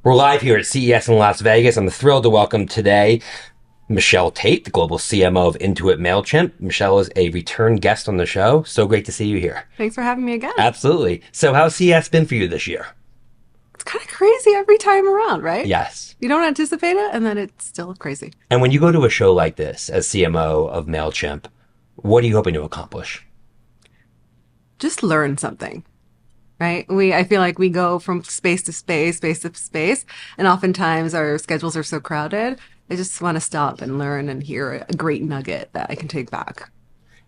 We're live here at CES in Las Vegas. I'm thrilled to welcome today Michelle Taite, the global CMO of Intuit Mailchimp. Michelle is a return guest on the show. So great to see you here. Thanks for having me again. Absolutely. So how's CES been for you this year? It's kind of crazy every time around, right? Yes. You don't anticipate it, and then it's still crazy. And when you go to a show like this as CMO of Mailchimp, what are you hoping to accomplish? Just learn something, right? I feel like we go from space to space, and oftentimes our schedules are so crowded. I just want to stop and learn and hear a great nugget that I can take back.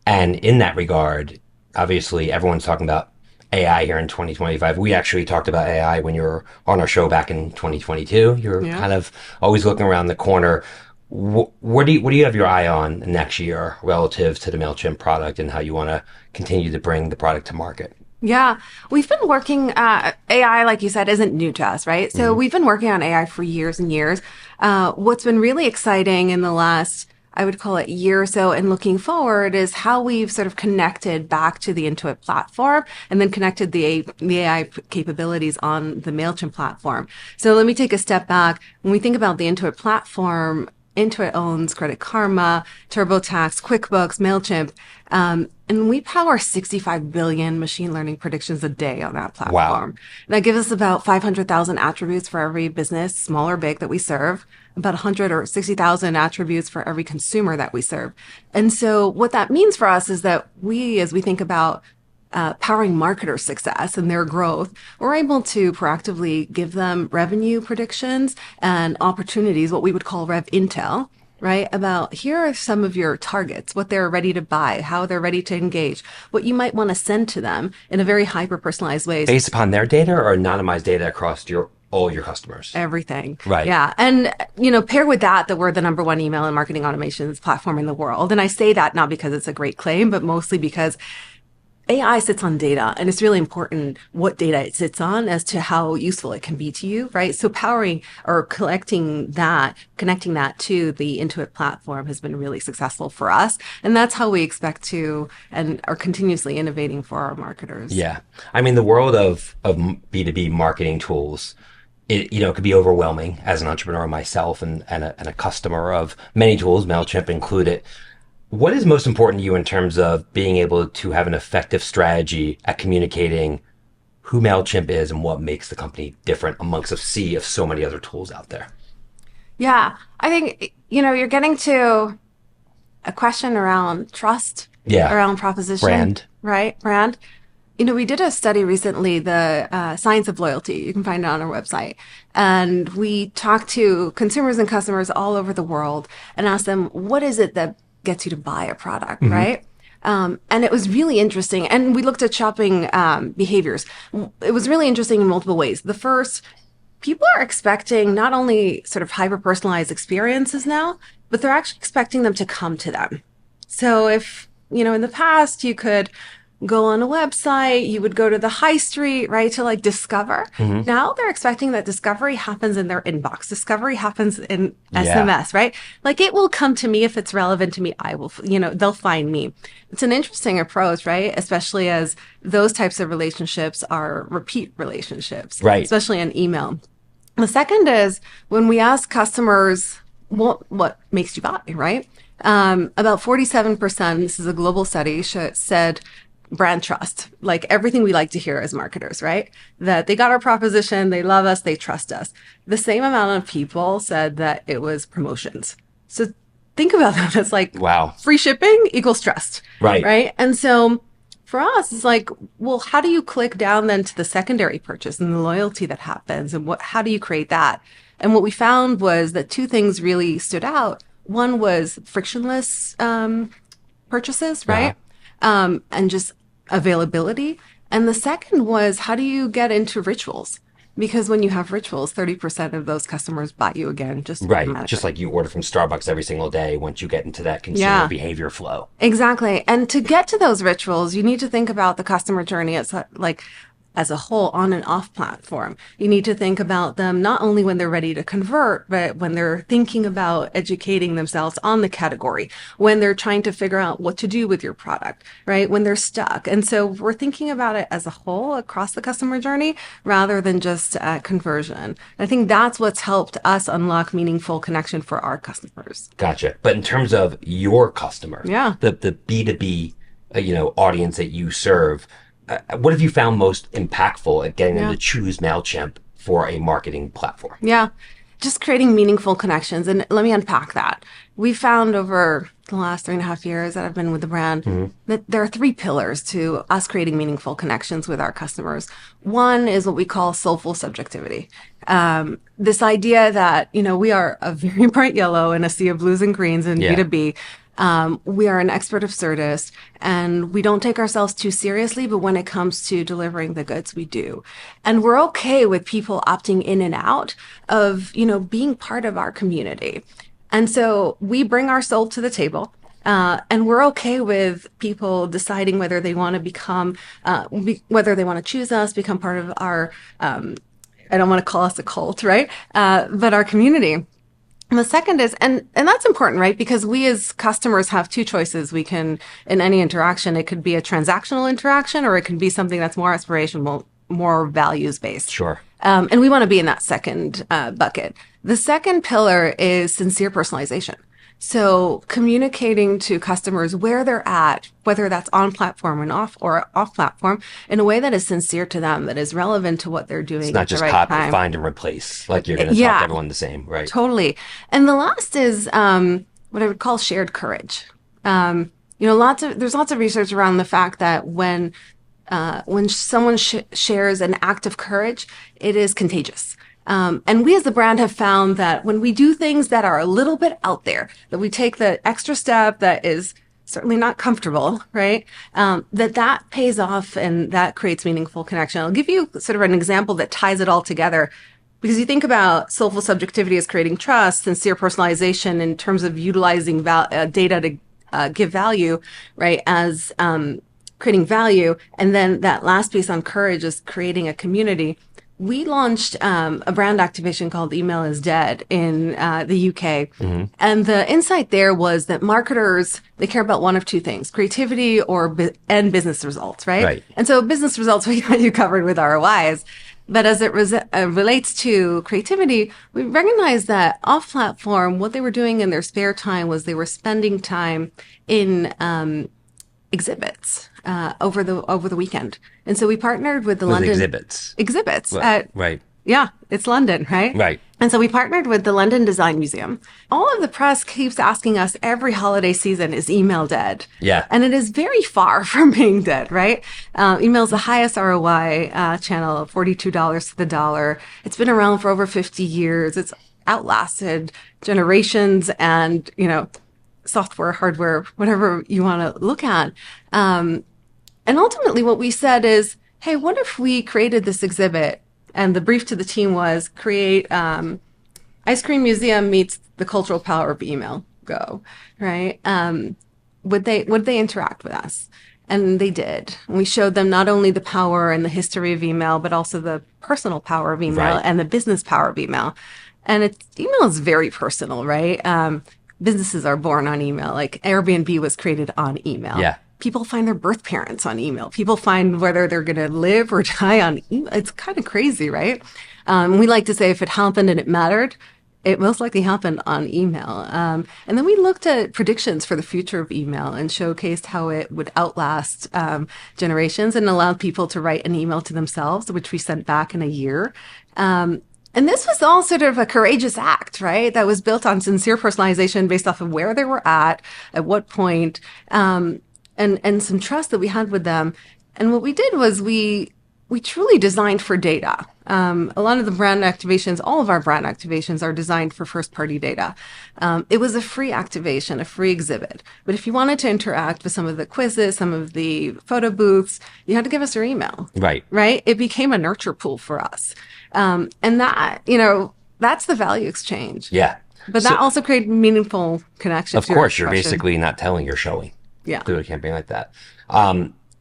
And in that regard, obviously everyone's talking about AI here in 2025. We actually talked about AI when you were on our show back in 2022. You're kind of always looking around the corner. What do you have your eye on next year relative to the Mailchimp product and how you want to continue to bring the product to market? Yeah, we've been working, AI, like you said, isn't new to us, right? So we've been working on AI for years and years. What's been really exciting in the last, I would call it year or so, and looking forward is how we've sort of connected back to the Intuit platform and then connected the AI capabilities on the Mailchimp platform. So let me take a step back. When we think about the Intuit platform, Intuit owns Credit Karma, TurboTax, QuickBooks, Mailchimp, and we power 65 billion machine learning predictions a day on that platform. Wow. That gives us about 500,000 attributes for every business, small or big, that we serve, about 100 or 60,000 attributes for every consumer that we serve. And so what that means for us is that as we think about powering marketer success and their growth, we're able to proactively give them revenue predictions and opportunities, what we would call Rev Intel, right? About here are some of your targets, what they're ready to buy, how they're ready to engage, what you might want to send to them in a very hyper-personalized way. Based upon their data or anonymized data across all your customers? Everything. Right. Yeah. And, pair with that we're the number one email and marketing automations platform in the world. And I say that not because it's a great claim, but mostly because AI sits on data, and it's really important what data it sits on as to how useful it can be to you, right? So powering or connecting that to the Intuit platform has been really successful for us. And that's how we expect to and are continuously innovating for our marketers. Yeah. I mean, the world of B2B marketing tools, it could be overwhelming as an entrepreneur myself and a customer of many tools, Mailchimp included. What is most important to you in terms of being able to have an effective strategy at communicating who Mailchimp is and what makes the company different amongst a sea of so many other tools out there? Yeah, I think, you're getting to a question around trust, around proposition, brand, right? Brand. We did a study recently, the Science of Loyalty. You can find it on our website. And we talked to consumers and customers all over the world and asked them, what is it that gets you to buy a product, right? And it was really interesting. And we looked at shopping behaviors. It was really interesting in multiple ways. The first, people are expecting not only sort of hyper-personalized experiences now, but they're actually expecting them to come to them. So if, in the past you could go on a website, you would go to the high street, right, to discover. Now they're expecting that discovery happens in their inbox. Discovery happens in SMS, right? It will come to me if it's relevant to me. I will, they'll find me. It's an interesting approach, right? Especially as those types of relationships are repeat relationships, right? Especially in email. The second is when we ask customers, what makes you buy, right? About 47%, this is a global study, said brand trust, everything we like to hear as marketers, right? That they got our proposition, they love us, they trust us. The same amount of people said that it was promotions. So think about that. It's wow, free shipping equals trust, right? Right. And so for us, it's well, how do you click down then to the secondary purchase and the loyalty that happens, and how do you create that? And what we found was that two things really stood out. One was frictionless purchases, right? And just availability. And the second was, how do you get into rituals? Because when you have rituals, 30% of those customers buy you again. Right. Just like you order from Starbucks every single day once you get into that consumer behavior flow. Exactly. And to get to those rituals, you need to think about the customer journey. It's as a whole on and off platform. You need to think about them not only when they're ready to convert, but when they're thinking about educating themselves on the category, when they're trying to figure out what to do with your product, right? When they're stuck. And so we're thinking about it as a whole across the customer journey rather than just conversion. I think that's what's helped us unlock meaningful connection for our customers. Gotcha. But in terms of your customer, Yeah. the B2B, audience that you serve, what have you found most impactful at getting them Yeah. to choose MailChimp for a marketing platform? Yeah. Just creating meaningful connections. And let me unpack that. We found over the last 3.5 years that I've been with the brand that there are three pillars to us creating meaningful connections with our customers. One is what we call soulful subjectivity. This idea that, we are a very bright yellow in a sea of blues and greens in Yeah. B2B. We are an expert absurdist and we don't take ourselves too seriously, but when it comes to delivering the goods, we do. And we're okay with people opting in and out of, being part of our community. And so we bring our soul to the table. And we're okay with people deciding whether they want to become, whether they want to choose us, become part of our, I don't want to call us a cult, right? But our community. And the second is, and that's important, right? Because we as customers have two choices. We can, in any interaction, it could be a transactional interaction or it can be something that's more aspirational, more values based. Sure. And we want to be in that second bucket. The second pillar is sincere personalization. So communicating to customers where they're at, whether that's on platform and off platform, in a way that is sincere to them, that is relevant to what they're doing It's not at the just right copy, time. find, and replace. Like you're going to Yeah. talk everyone the same, right? Totally. And the last is what I would call shared courage. There's lots of research around the fact that when someone shares an act of courage, it is contagious. And we as the brand have found that when we do things that are a little bit out there, that we take the extra step that is certainly not comfortable, right? That pays off and that creates meaningful connection. I'll give you sort of an example that ties it all together. Because you think about soulful subjectivity as creating trust, sincere personalization in terms of utilizing data to give value, right, as creating value. And then that last piece on courage is creating a community. We launched a brand activation called Email is Dead in the UK. And the insight there was that marketers, they care about one of two things, creativity and business results, right? Right. And so business results, we got you covered with ROIs. But as it relates to creativity, we recognized that off platform, what they were doing in their spare time was they were spending time in exhibits over the weekend. And so we partnered with the With London exhibits. Right. Yeah, it's London, right? Right. And so we partnered with the London Design Museum. All of the press keeps asking us every holiday season, is email dead? Yeah. And it is very far from being dead, right? Email is the highest ROI channel, $42 to the dollar. It's been around for over 50 years. It's outlasted generations and, software, hardware, whatever you want to look at. And ultimately what we said is, hey, what if we created this exhibit? And the brief to the team was create Ice Cream Museum meets the cultural power of email. Go, right? Would they interact with us? And they did. And we showed them not only the power and the history of email, but also the personal power of email Right. and the business power of email. And email is very personal, right? Businesses are born on email. Like Airbnb was created on email. Yeah. People find their birth parents on email. People find whether they're going to live or die on email. It's kind of crazy, right? We like to say if it happened and it mattered, it most likely happened on email. And then we looked at predictions for the future of email and showcased how it would outlast generations and allowed people to write an email to themselves, which we sent back in a year. And this was all sort of a courageous act, right? That was built on sincere personalization based off of where they were at what point, and some trust that we had with them. And what we did was we truly designed for data. A lot of the brand activations, all of our brand activations are designed for first party data. It was a free activation, a free exhibit. But if you wanted to interact with some of the quizzes, some of the photo booths, you had to give us your email. Right. Right? It became a nurture pool for us. And that, that's the value exchange. Yeah. But So- that also created meaningful connection. Of to your course, you're question. basically not telling, you're showing. Yeah. Through a campaign like that.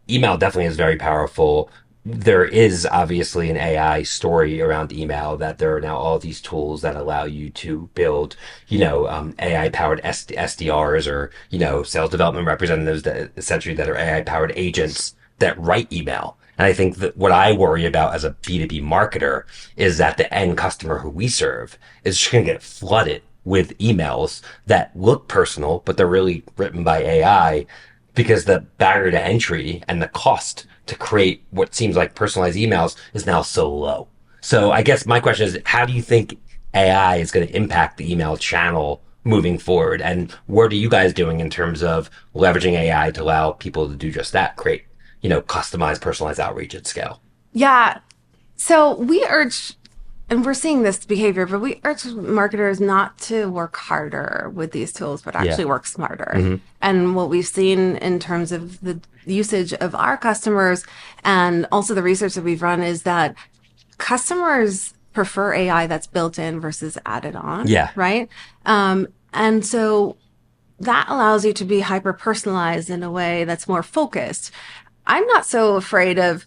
Email definitely is very powerful. there is obviously an AI story around email that there are now all these tools that allow you to build, AI powered SDRs or, sales development representatives that essentially that are AI powered agents that write email. And I think that what I worry about as a B2B marketer is that the end customer who we serve is just going to get flooded with emails that look personal, but they're really written by AI because the barrier to entry and the cost to create what seems like personalized emails is now so low. So I guess my question is, how do you think AI is going to impact the email channel moving forward? And what are you guys doing in terms of leveraging AI to allow people to do just that, create, customized, personalized outreach at scale? Yeah. So we urge, and we're seeing this behavior, but we urge marketers not to work harder with these tools, but Yeah. actually work smarter. Mm-hmm. And what we've seen in terms of the usage of our customers and also the research that we've run is that customers prefer AI that's built in versus added on, Yeah. right? And so that allows you to be hyper personalized in a way that's more focused. I'm not so afraid of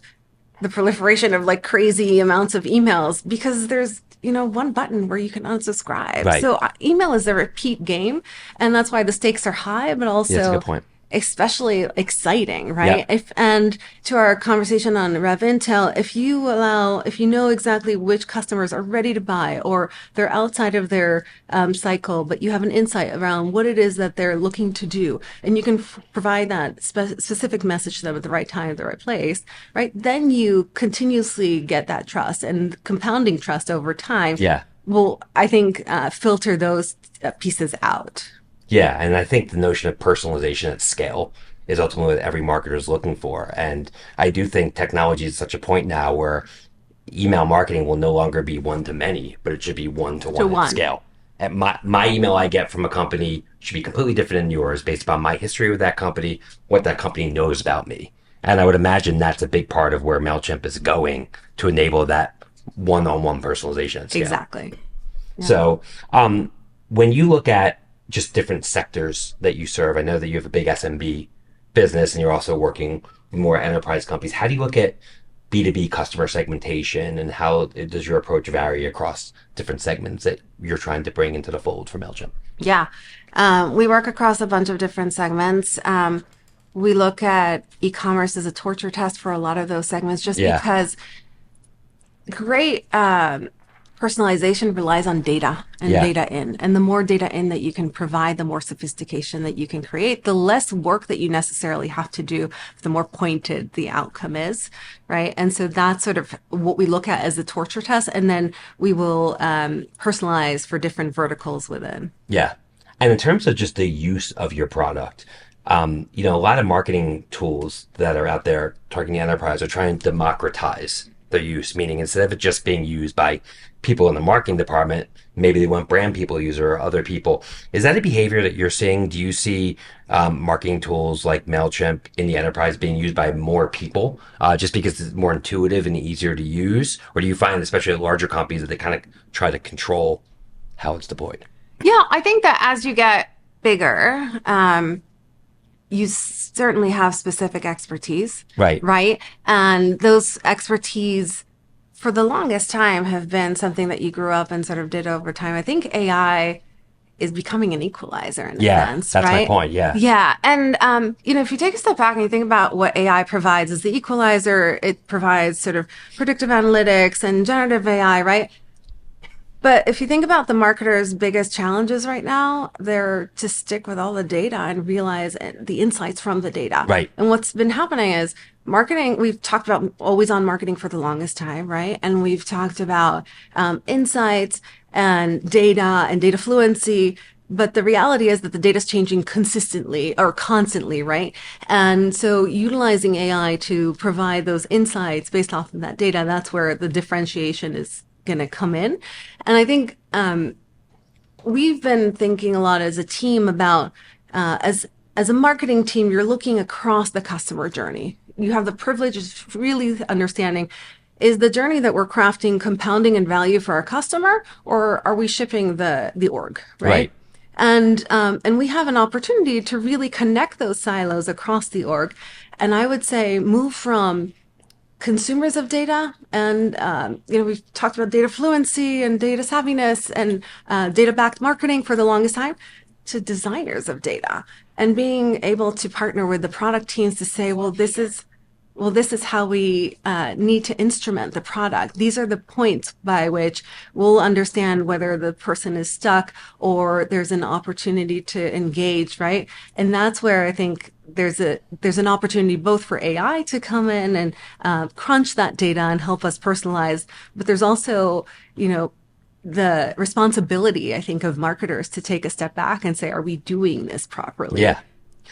the proliferation of like crazy amounts of emails because there's one button where you can unsubscribe. Right. So email is a repeat game, and that's why the stakes are high, but Yeah, that's a good also point. especially exciting, Yeah. right? And to our conversation on Rev Intel, if you know exactly which customers are ready to buy or they're outside of their cycle, but you have an insight around what it is that they're looking to do, and you can provide that specific message to them at the right time, at the right place, right? Then you continuously get that trust and compounding trust over time. Yeah. Will, I think, filter those pieces out. Yeah, and I think the notion of personalization at scale is ultimately what every marketer is looking for. And I do think technology is such a point now where email marketing will no longer be one to many, but it should be one to To one at one. scale. And my email I get from a company should be completely different than yours based upon my history with that company, what that company knows about me. And I would imagine that's a big part of where MailChimp is going to enable that one on one personalization at scale. Exactly. Yeah. So, when you look at just different sectors that you serve, I know that you have a big SMB business and you're also working with more enterprise companies. How do you look at B2B customer segmentation and how does your approach vary across different segments that you're trying to bring into the fold for MailChimp? Yeah. We work across a bunch of different segments. We look at e-commerce as a torture test for a lot of those segments just Yeah. because great personalization relies on data and Yeah. data in. And the more data in that you can provide, the more sophistication that you can create, the less work that you necessarily have to do, the more pointed the outcome is, right? And so that's sort of what we look at as the torture test. And then we will personalize for different verticals within. Yeah. And in terms of just the use of your product, a lot of marketing tools that are out there targeting the enterprise are trying to democratize their use, meaning instead of it just being used by people in the marketing department, maybe they want brand people to use it or other people. Is that a behavior that you're seeing? Do you see marketing tools like MailChimp in the enterprise being used by more people just because it's more intuitive and easier to use? Or do you find, especially at larger companies, that they kind of try to control how it's deployed? Yeah, I think that as you get bigger, you certainly have specific expertise, Right. right? And those expertise for the longest time have been something that you grew up and sort of did over time. I think AI is becoming an equalizer in a Yeah, sense, that's my right? point. Yeah. Yeah. And, if you take a step back and you think about what AI provides as the equalizer, it provides sort of predictive analytics and generative AI, right? But if you think about the marketer's biggest challenges right now, they're to stick with all the data and realize the insights from the data. Right. And what's been happening is marketing, we've talked about always on marketing for the longest time, right? And we've talked about insights and data fluency. But the reality is that the data is changing consistently or constantly, right? And so utilizing AI to provide those insights based off of that data, that's where the differentiation is going to come in. And I think we've been thinking a lot as a team about as a marketing team, you're looking across the customer journey. You have the privilege of really understanding, is the journey that we're crafting compounding in value for our customer, or are we shipping the org, right? Right. And we have an opportunity to really connect those silos across the org. And I would say move from consumers of data. And, we've talked about data fluency and data savviness and data-backed marketing for the longest time, to designers of data, and being able to partner with the product teams to say, this is how we need to instrument the product. These are the points by which we'll understand whether the person is stuck or there's an opportunity to engage, right? And that's where I think there's an opportunity both for AI to come in and crunch that data and help us personalize, but there's also, the responsibility, I think, of marketers to take a step back and say, are we doing this properly? Yeah.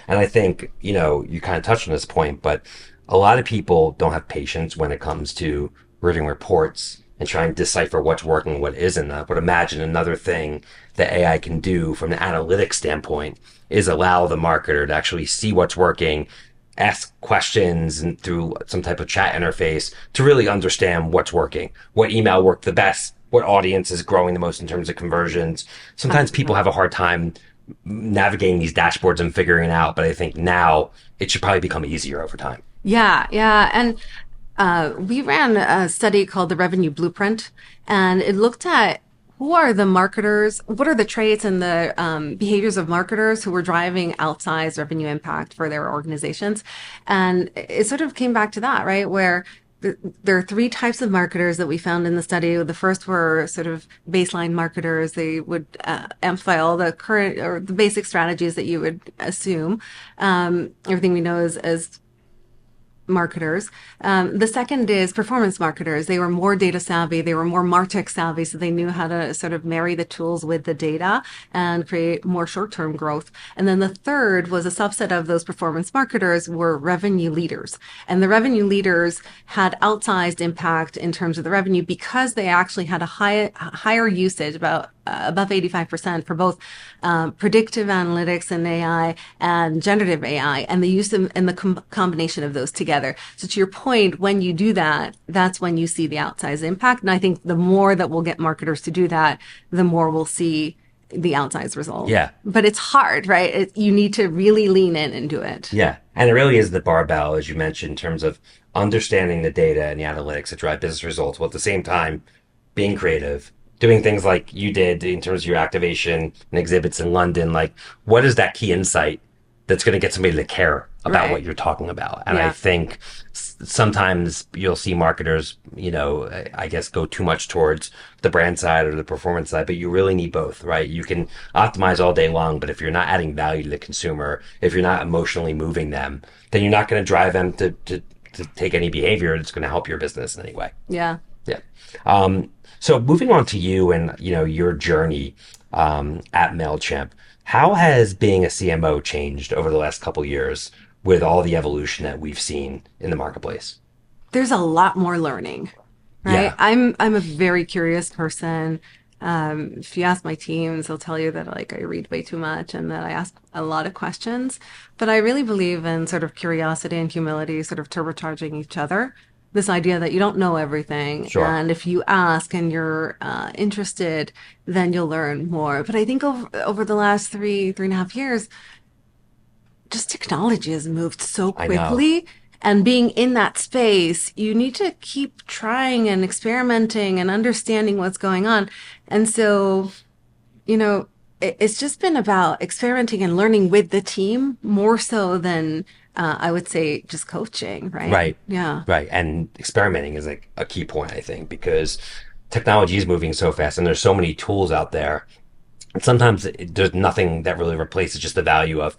And I think, you kind of touched on this point, but a lot of people don't have patience when it comes to reading reports and trying to decipher what's working and what isn't. I would imagine another thing that AI can do from an analytics standpoint is allow the marketer to actually see what's working, ask questions and through some type of chat interface to really understand what's working, what email worked the best, what audience is growing the most in terms of conversions. Sometimes people have a hard time navigating these dashboards and figuring it out, but I think now it should probably become easier over time. Yeah, yeah. And we ran a study called the Revenue Blueprint, and it looked at who are the marketers, what are the traits and the behaviors of marketers who were driving outsized revenue impact for their organizations. And it sort of came back to that, right? Where there are three types of marketers that we found in the study. The first were sort of baseline marketers. They would amplify all the current or the basic strategies that you would assume. Everything we know as marketers. The second is performance marketers. They were more data savvy. They were more MarTech savvy. So they knew how to sort of marry the tools with the data and create more short-term growth. And then the third was a subset of those performance marketers were revenue leaders. And the revenue leaders had outsized impact in terms of the revenue because they actually had a higher usage, about above 85% for both predictive analytics and AI and generative AI, and the use of, and the combination of those together. So to your point, when you do that, that's when you see the outsized impact. And I think the more that we'll get marketers to do that, the more we'll see the outsized result. Yeah. But it's hard, right? You need to really lean in and do it. Yeah. And it really is the barbell, as you mentioned, in terms of understanding the data and the analytics that drive business results, while at the same time being creative, doing things like you did in terms of your activation and exhibits in London. Like, what is that key insight that's going to get somebody to care about what you're talking about? And I think sometimes you'll see marketers, I guess, go too much towards the brand side or the performance side, but you really need both, right? You can optimize all day long, but if you're not adding value to the consumer, if you're not emotionally moving them, then you're not going to drive them to take any behavior that's going to help your business in any way. Yeah. Yeah. So moving on to you and, your journey at Mailchimp, how has being a CMO changed over the last couple of years with all the evolution that we've seen in the marketplace? There's a lot more learning, right? Yeah. I'm a very curious person. If you ask my teams, they'll tell you that I read way too much and that I ask a lot of questions. But I really believe in sort of curiosity and humility, sort of turbocharging each other. This idea that you don't know everything. Sure. And if you ask and you're interested, then you'll learn more. But I think over the last three and a half years, just technology has moved so quickly. And being in that space, you need to keep trying and experimenting and understanding what's going on. And so, it's just been about experimenting and learning with the team more so than I would say just coaching, right? Right. Yeah. Right. And experimenting is like a key point, I think, because technology is moving so fast and there's so many tools out there. And sometimes there's nothing that really replaces just the value of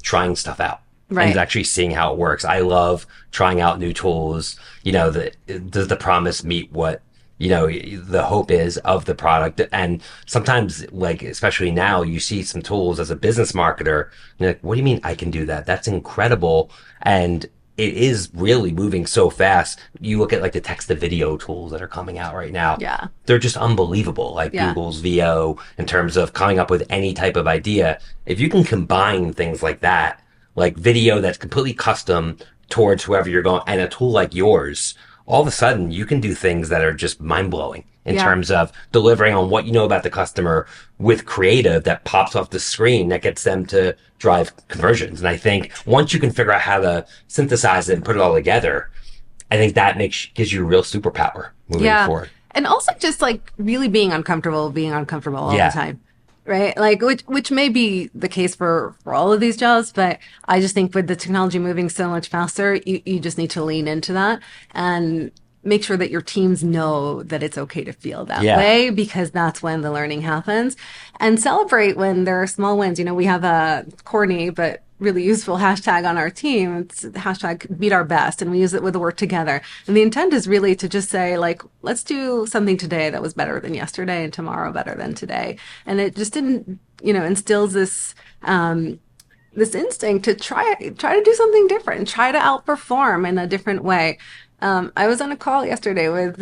trying stuff out. Right. And actually seeing how it works. I love trying out new tools. Does the promise meet what, the hope is of the product? And sometimes, like, especially now, you see some tools as a business marketer, and you're like, what do you mean I can do that? That's incredible. And it is really moving so fast. You look at like the text to video tools that are coming out right now. Yeah. They're just unbelievable. Like Google's VO in terms of coming up with any type of idea. If you can combine things like that, like video that's completely custom towards whoever you're going, and a tool like yours, all of a sudden you can do things that are just mind-blowing in terms of delivering on what you know about the customer with creative that pops off the screen that gets them to drive conversions. And I think once you can figure out how to synthesize it and put it all together, I think that gives you a real superpower moving Yeah. forward. And also just like really being uncomfortable all the Yeah. time. Right? Like which may be the case for all of these jobs, but I just think with the technology moving so much faster, you just need to lean into that and make sure that your teams know that it's okay to feel that Yeah. way because that's when the learning happens. And celebrate when there are small wins. You know, we have a corny but really useful hashtag on our team. It's hashtag beat our best, and we use it with the word together. And the intent is really to just say, like, let's do something today that was better than yesterday and tomorrow better than today. And it just didn't, instills this instinct to try to do something different, try to outperform in a different way. I was on a call yesterday with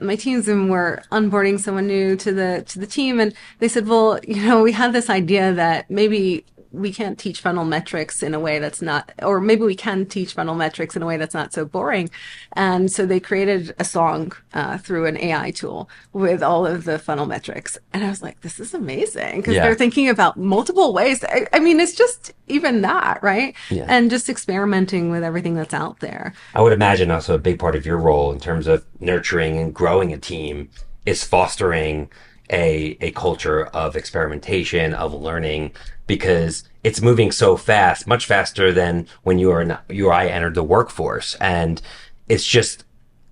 my teams, and we're onboarding someone new to the team, and they said, "Well, we had this idea that maybe we can't teach funnel metrics in a way that's not, or maybe we can teach funnel metrics in a way that's not so boring." And so they created a song through an AI tool with all of the funnel metrics. And I was like, this is amazing because Yeah. they're thinking about multiple ways. I mean, it's just even that, right? Yeah. And just experimenting with everything that's out there. I would imagine also a big part of your role in terms of nurturing and growing a team is fostering a culture of experimentation, of learning, because it's moving so fast, much faster than when you or I entered the workforce. And it's just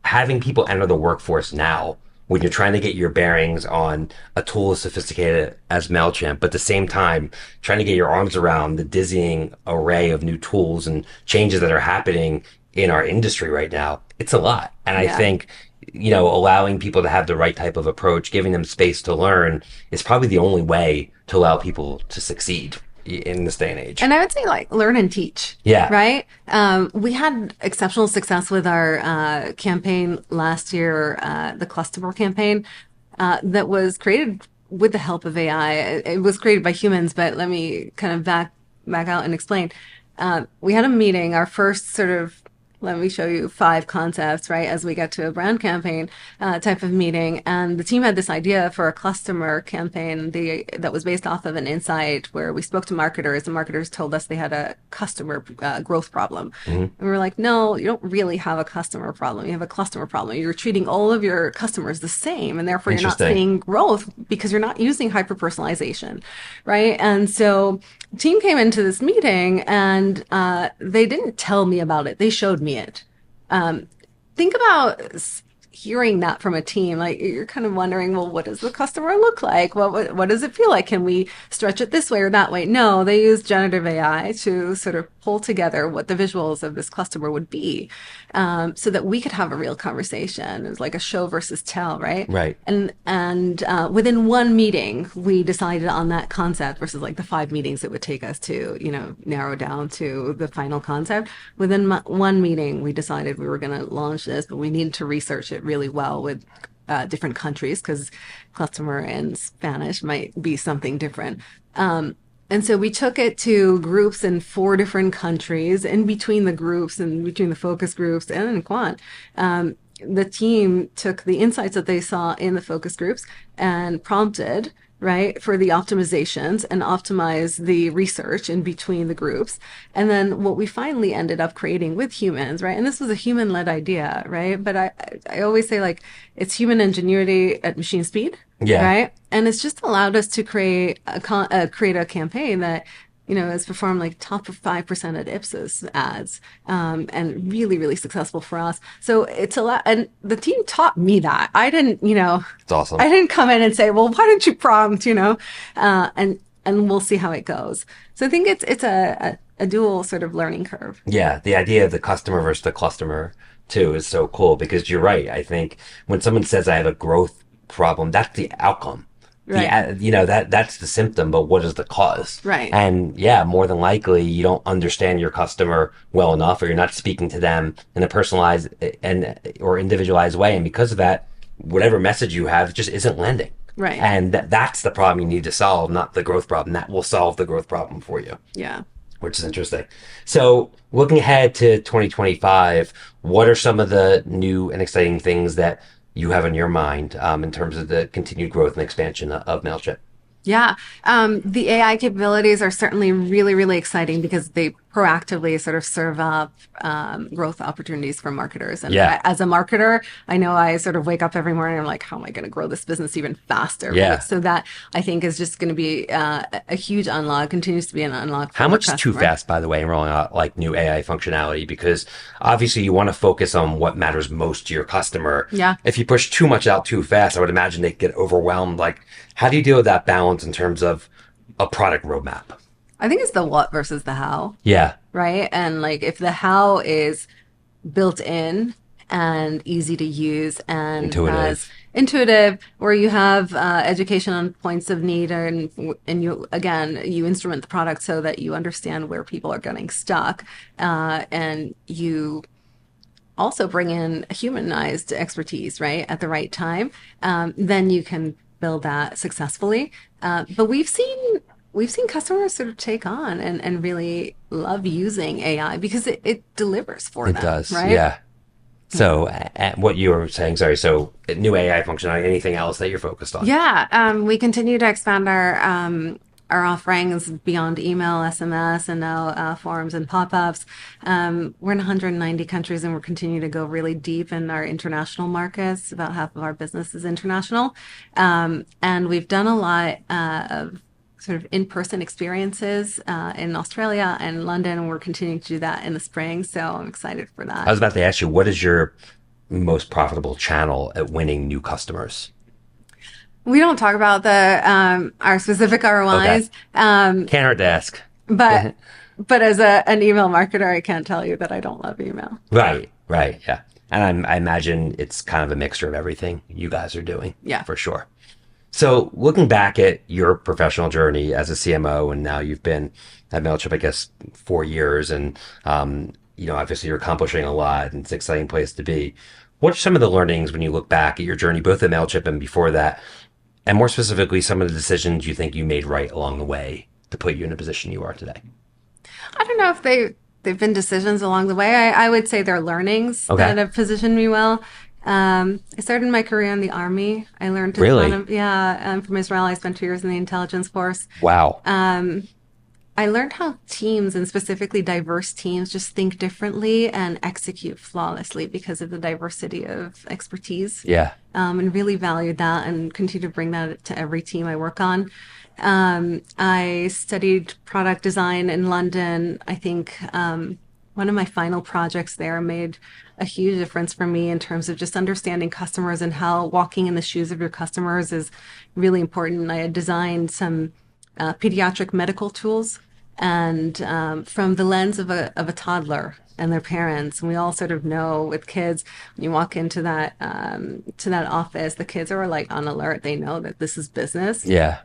having people enter the workforce now when you're trying to get your bearings on a tool as sophisticated as MailChimp, but at the same time, trying to get your arms around the dizzying array of new tools and changes that are happening in our industry right now. It's a lot. And I Yeah. think, allowing people to have the right type of approach, giving them space to learn is probably the only way to allow people to succeed in this day and age. And I would say like learn and teach. Yeah. Right. We had exceptional success with our campaign last year, the Cluster campaign that was created with the help of AI. It was created by humans, but let me kind of back out and explain. We had a meeting, our first sort of let me show you 5 concepts, right, as we get to a brand campaign type of meeting. And the team had this idea for a customer campaign that was based off of an insight where we spoke to marketers, and marketers told us they had a customer growth problem. Mm-hmm. And we were like, no, you don't really have a customer problem. You have a customer problem. You're treating all of your customers the same, and therefore you're not seeing growth because you're not using hyper-personalization, right? And so the team came into this meeting, and they didn't tell me about it. They showed me it. Think about hearing that from a team. Like you're kind of wondering, well, what does the customer look like? What does it feel like? Can we stretch it this way or that way? No, they use generative AI to sort of pull together what the visuals of this customer would be, so that we could have a real conversation. It was like a show versus tell, right? Right. And within one meeting, we decided on that concept versus like the 5 meetings it would take us to, narrow down to the final concept. Within one meeting, we decided we were going to launch this, but we needed to research it really well with different countries because customer in Spanish might be something different. And so we took it to groups in 4 different countries. In between the groups and between the focus groups and in Quant, the team took the insights that they saw in the focus groups and prompted, right, for the optimizations and optimize the research in between the groups. And then what we finally ended up creating with humans, right? And this was a human-led idea, right? But I always say like it's human ingenuity at machine speed. Yeah. Right. And it's just allowed us to create a campaign that, has performed like top 5% at Ipsos ads, and really, really successful for us. So it's a lot. And the team taught me that. I didn't, It's awesome. I didn't come in and say, well, why don't you prompt, and we'll see how it goes. So I think it's a dual sort of learning curve. Yeah, the idea of the customer versus the customer too is so cool because you're right. I think when someone says I have a growth problem, that's the outcome. Right. That's the symptom, but what is the cause? Right. And yeah, more than likely you don't understand your customer well enough, or you're not speaking to them in a personalized or individualized way, and because of that, whatever message you have just isn't landing. Right. And that's the problem you need to solve, not the growth problem. That will solve the growth problem for you. Yeah. Which is interesting. So looking ahead to 2025, what are some of the new and exciting things that you have in your mind in terms of the continued growth and expansion of Mailchimp? Yeah. The AI capabilities are certainly really, really exciting because they proactively sort of serve up growth opportunities for marketers. And Yeah. as a marketer, I know I sort of wake up every morning and I'm like, how am I going to grow this business even faster? Yeah. So that I think is just going to be a huge unlock, continues to be an unlock How for the much is too customer. fast, by the way, in rolling out like new AI functionality? Because obviously you want to focus on what matters most to your customer. Yeah. If you push too much out too fast, I would imagine they get overwhelmed. Like, how do you deal with that balance in terms of a product roadmap? I think it's the what versus the how, Yeah. right? And like if the how is built in and easy to use and has Intuitive. intuitive, where you have education on points of need, and you again you instrument the product so that you understand where people are getting stuck, and you also bring in humanized expertise right at the right time. Then you can build that successfully. But we've seen customers sort of take on and really love using AI because it delivers for It them, does. right? Yeah. So, what you were saying, sorry. So, new AI functionality, anything else that you're focused on? Yeah, we continue to expand our offerings beyond email, SMS, and now forums and pop-ups. We're in 190 countries, and we're continuing to go really deep in our international markets. About half of our business is international, and we've done a lot of sort of in-person experiences in Australia and London, and we're continuing to do that in the spring. So I'm excited for I that. was about to ask you, what is your most profitable channel at winning new customers? We don't talk about the our specific Okay. ROIs, Can't hurt to ask. but as an email marketer, I can't tell you that I don't love email. Right, right, yeah. And I imagine it's kind of a mixture of everything you guys are doing, Yeah. for sure. So, looking back at your professional journey as a CMO, and now you've been at Mailchimp, I guess, 4 years, and obviously you're accomplishing a lot, and it's an exciting place to be. What are some of the learnings when you look back at your journey, both at Mailchimp and before that, and more specifically, some of the decisions you think you made right along the way to put you in the position you are today? I don't know if they've been decisions along the way. I would say they're learnings Okay, that have positioned me well. I started my career in the army. I learned a ton really? of yeah. I'm from Israel. I spent 2 years in the intelligence force. Wow. I learned how teams, and specifically diverse teams, just think differently and execute flawlessly because of the diversity of expertise. Yeah. And really valued that and continue to bring that to every team I work on. I studied product design in London. I think one of my final projects there made a huge difference for me in terms of just understanding customers and how walking in the shoes of your customers is really important. I had designed some pediatric medical tools and from the lens of a toddler and their parents. And we all sort of know with kids, when you walk into that office, the kids are like on alert. They know that this is business. Yeah.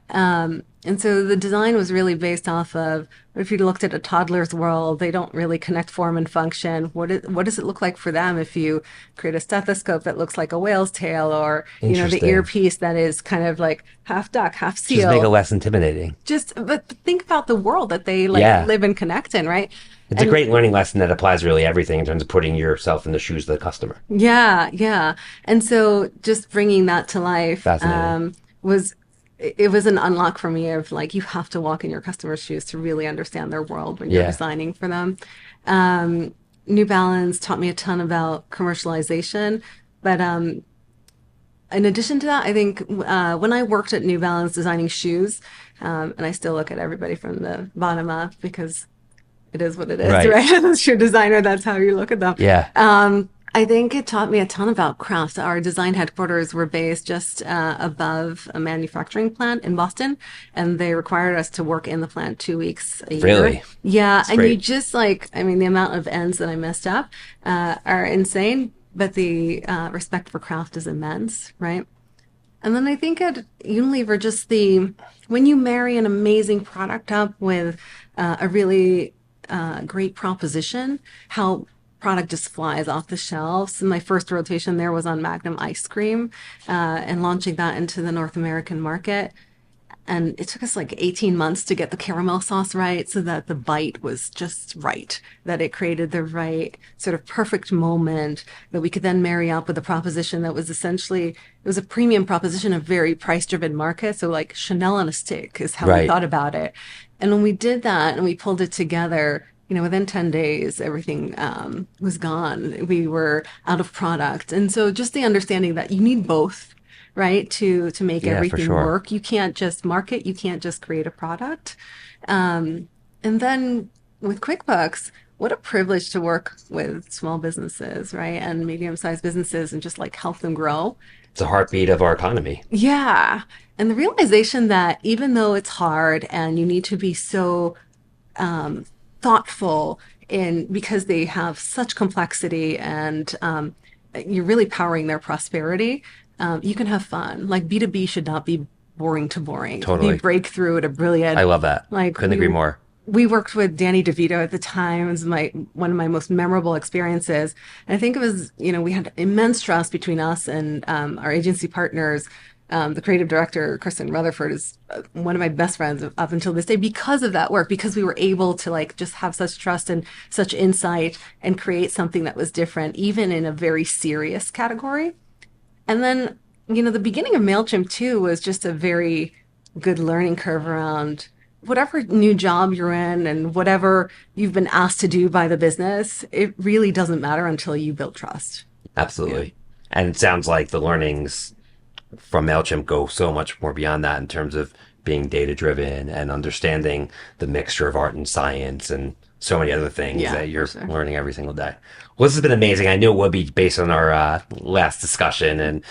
And so the design was really based off of if you looked at a toddler's world, they don't really connect form and function. What does it look like for them if you create a stethoscope that looks like a whale's tail, or the Interesting. earpiece that is kind of like half duck, half Just make it seal? less intimidating. Just but think about the world that they like Yeah. live and connect in, right? It's a And great learning lesson that applies to really everything in terms of putting yourself in the shoes of the customer. yeah, yeah. And so just bringing that to life Fascinating. was it was an unlock for me of like you have to walk in your customer's shoes to really understand their world when you're Yeah. designing for them. New Balance taught me a ton about commercialization, but in addition to that, I think when I worked at New Balance designing shoes, and I still look at everybody from the bottom up because it is what it is, Right. right? As a shoe designer, that's how you look at them. Yeah. I think it taught me a ton about crafts. Our design headquarters were based just above a manufacturing plant in Boston, and they required us to work in the plant 2 weeks a year. Really? Yeah, It's and you great. just like, I mean, the amount of ends that I messed up are insane, but the respect for craft is immense, right? And then I think at Unilever, just when you marry an amazing product up with a really great proposition, how product just flies off the shelves. And my first rotation there was on Magnum ice cream and launching that into the North American market. And it took us like 18 months to get the caramel sauce right so that the bite was just right, that it created the right sort of perfect moment that we could then marry up with a proposition that was essentially, it was a premium proposition, a very price driven market. So like Chanel on a stick is how we Right. thought about it. And when we did that and we pulled it together, within 10 days, everything was gone. We were out of product. And so just the understanding that you need both, right, to make Yeah, for everything sure. work. You can't just market, you can't just create a product. And then with QuickBooks, what a privilege to work with small businesses, right, and medium-sized businesses and just like help them grow. It's a heartbeat of our economy. Yeah. And the realization that even though it's hard and you need to be so thoughtful in because they have such complexity and you're really powering their prosperity, you can have fun. Like B2B should not be boring to boring. It could be Totally. breakthrough to brilliant. I love that. Like Couldn't agree more. we worked with Danny DeVito at the time. It was one of my most memorable experiences. And I think it was, we had immense trust between us and our agency partners. The creative director, Kristen Rutherford, is one of my best friends up until this day because of that work, because we were able to like just have such trust and such insight and create something that was different, even in a very serious category. And then, the beginning of MailChimp too was just a very good learning curve around whatever new job you're in and whatever you've been asked to do by the business. It really doesn't matter until you build trust. Yeah. Absolutely. And it sounds like the learnings from MailChimp go so much more beyond that in terms of being data driven and understanding the mixture of art and science and so many other things Yeah, that for you're sure. learning every single day. Well, this has been amazing. I knew it would be based on our last discussion, and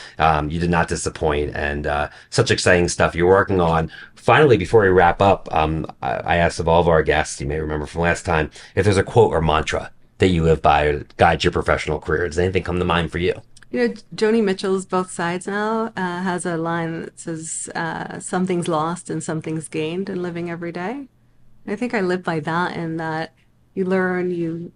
you did not disappoint. And such exciting stuff you're working on. Finally, before we wrap up, I asked of all of our guests, you may remember from last time, if there's a quote or mantra that you live by or that guides your professional career. Does anything come to mind for you? Joni Mitchell's Both Sides Now has a line that says, something's lost and something's gained in living every day. I think I live by that, and that you learn,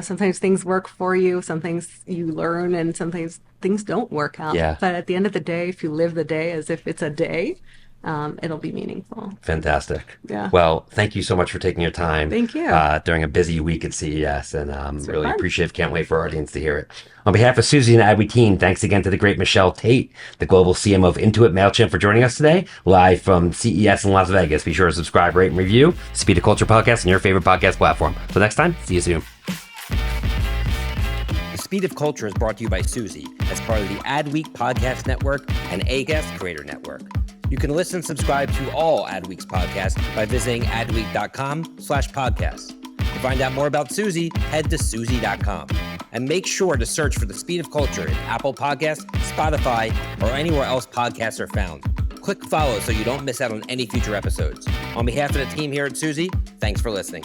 sometimes things work for you, some things you learn, and sometimes things don't work out. Yeah. But at the end of the day, if you live the day as if it's a day, it'll be meaningful. Fantastic. Yeah. Well, thank you so much for taking your time Thank you. during a busy week at CES, and It's been really fun. appreciate it. Can't wait for our audience to hear it. On behalf of Suzy and Adweek team, thanks again to the great Michelle Tate, the global CMO of Intuit Mailchimp, for joining us today, live from CES in Las Vegas. Be sure to subscribe, rate, and review Speed of Culture podcast on your favorite podcast platform. Till next time, see you soon. The Speed of Culture is brought to you by Suzy as part of the Adweek Podcast Network and A-Guest Creator Network. You can listen and subscribe to all Adweek's podcasts by visiting adweek.com/podcasts. To find out more about Suzy, head to Suzy.com. And make sure to search for The Speed of Culture in Apple Podcasts, Spotify, or anywhere else podcasts are found. Click follow so you don't miss out on any future episodes. On behalf of the team here at Suzy, thanks for listening.